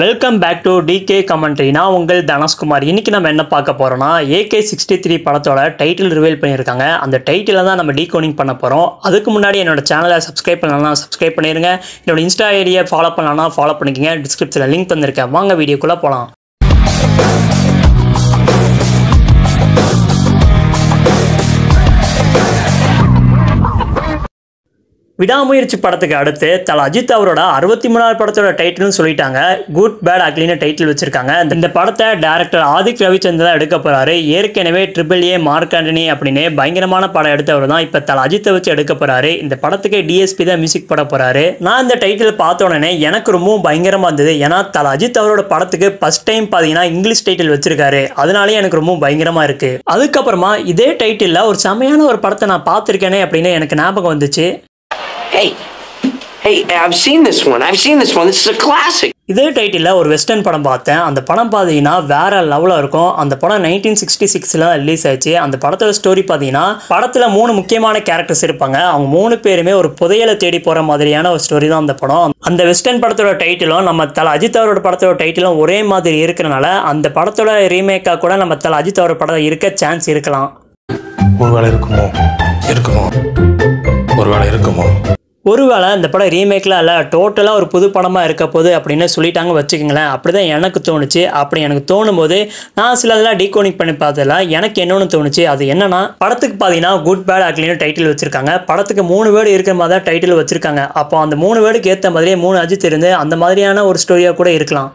Welcome back to DK commentary. நான் உங்கள் தனஸ்குமார். இன்றைக்கி நம்ம என்ன பார்க்க போகிறோம்னா AK63 படத்தோட டைட்டில் ரிவீல் பண்ணியிருக்காங்க. அந்த டைட்டில் தான் நம்ம டீகோடிங் பண்ண போகிறோம். அதுக்கு முன்னாடி என்னோட சேனலை சப்ஸ்கிரைப் பண்ணலாம், சப்ஸ்கிரைப் பண்ணிடுங்க. என்னோட இன்ஸ்டா ஐடியை ஃபாலோ பண்ணலாம், ஃபாலோ பண்ணிக்கங்க. டிஸ்கிரிப்ஷனில் லிங்க் தந்திருக்கேன். வாங்க வீடியோக்குள்ளே போகலாம். விடாமுயற்சி படத்துக்கு அடுத்து தல அஜித் அவரோட 63வது படத்தோட டைட்டில்னு சொல்லிட்டாங்க. குட் பேட் அக்லின்னு டைட்டில் வச்சிருக்காங்க. இந்த படத்தை டைரக்டர் ஆதிக் ரவிச்சந்திரன் தான் எடுக்க போறாரு. ஏற்கனவே AAA மார்க் ஆண்டனி அப்படின்னு பயங்கரமான படம் எடுத்தவர் தான் இப்போ தல அஜித்தை வச்சு எடுக்க போறாரு. இந்த படத்துக்கு DSP தான் மியூசிக் போட போறாரு. நான் இந்த டைட்டில் பார்த்த உடனே எனக்கு ரொம்பவும் பயங்கரமா இருந்தது. ஏன்னா தல அஜித் அவரோட படத்துக்கு ஃபர்ஸ்ட் டைம் பார்த்தீங்கன்னா இங்கிலீஷ் டைட்டில் வச்சிருக்காரு. அதனாலே எனக்கு ரொம்ப பயங்கரமா இருக்கு. அதுக்கப்புறமா இதே டைட்டில் ஒரு செமையான ஒரு படத்தை நான் பார்த்திருக்கேனே அப்படின்னு எனக்கு ஞாபகம் வந்துச்சு. Hey, I've seen this one. This is a classic. இதே டைட்டில் ஒரு வெஸ்டர்ன் படம் பார்த்தேன். அந்த படம் பார்த்தீங்கன்னா வேற லெவலில் இருக்கும். அந்த படம் 1966 ரிலீஸ் ஆயிடுச்சு. அந்த படத்தோட ஸ்டோரி பார்த்தீங்கன்னா படத்தில் 3 முக்கியமான கேரக்டர்ஸ் இருப்பாங்க. அவங்க 3 பேருமே ஒரு புதையலை தேடி போகிற மாதிரியான ஒரு ஸ்டோரி தான் அந்த படம். அந்த வெஸ்டர்ன் படத்தோட டைட்டிலும் நம்ம தல அஜித் அவரோட படத்தோட டைட்டிலும் ஒரே மாதிரி இருக்கிறனால அந்த படத்தோட ரீமேக்காக கூட நம்ம தல அஜித் அவரோட படம் இருக்க சான்ஸ் இருக்கலாம். ஒருவேளை இந்த படம் ரீமேக்கில் இல்லை, டோட்டலாக ஒரு புது படமாக இருக்க போகுது அப்படின்னு சொல்லிட்டாங்க வச்சுக்கோங்களேன். அப்படி தான் எனக்கு தோணுச்சு. அப்படி எனக்கு தோணும் போது நான் சிலதெல்லாம் டீகோடிங் பண்ணி பார்த்ததில்ல. எனக்கு என்னென்னு தோணுச்சு, அது என்னன்னா படத்துக்கு பார்த்தீங்கன்னா குட் பேட் அக்லின்னு டைட்டில் வச்சிருக்காங்க. படத்துக்கு 3 வேர்டு இருக்கிற மாதிரி தான் டைட்டில் வச்சிருக்காங்க. அப்போ அந்த 3 வேர்டுக்கு ஏற்ற மாதிரியே 3 அஜித் இருந்து அந்த மாதிரியான ஒரு ஸ்டோரியாக கூட இருக்கலாம்.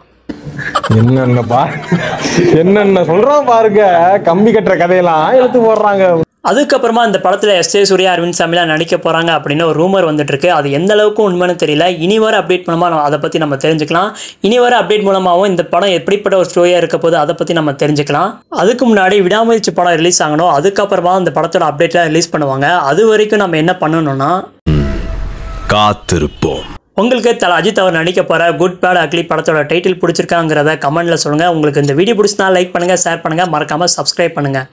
என்னென்ன சொல்றான் பாருங்க, கம்பி கட்டுற கதையெல்லாம் எடுத்து போடுறாங்க. அதுக்கப்புறமா இந்த படத்தில் S.J. சூர்யா, அரவிந்த் சாமிலாம் நடிக்க போகிறாங்க அப்படின்னு ஒரு ரூமர் வந்துட்டு இருக்கு. அது எந்த அளவுக்கு உண்மைன்னு தெரியல. இனி வர அப்டேட் மூலமாக அதை பற்றி நம்ம தெரிஞ்சுக்கலாம். இனி வர அப்டேட் மூலமாகவும் இந்த படம் எப்படிப்பட்ட ஒரு ஸ்டோரியாக இருக்க போது அதை பற்றி நம்ம தெரிஞ்சுக்கலாம். அதுக்கு முன்னாடி விடாமுயற்சி படம் ரிலீஸ் ஆகணும். அதுக்கப்புறமா இந்த படத்தோட அப்டேட்லாம் ரிலீஸ் பண்ணுவாங்க. அது வரைக்கும் நம்ம என்ன பண்ணணும்னா காத்திருப்போம். உங்களுக்கு தல அஜித் அவர் நடிக்க போகிற குட் பேட் அக்லி படத்தோட டைட்டில் பிடிச்சிருக்காங்கிறத கமெண்ட்டில் சொல்லுங்கள். உங்களுக்கு இந்த வீடியோ பிடிச்சினா லைக் பண்ணுங்கள், ஷேர் பண்ணுங்கள், மறக்காமல் சப்ஸ்கிரைப் பண்ணுங்கள்.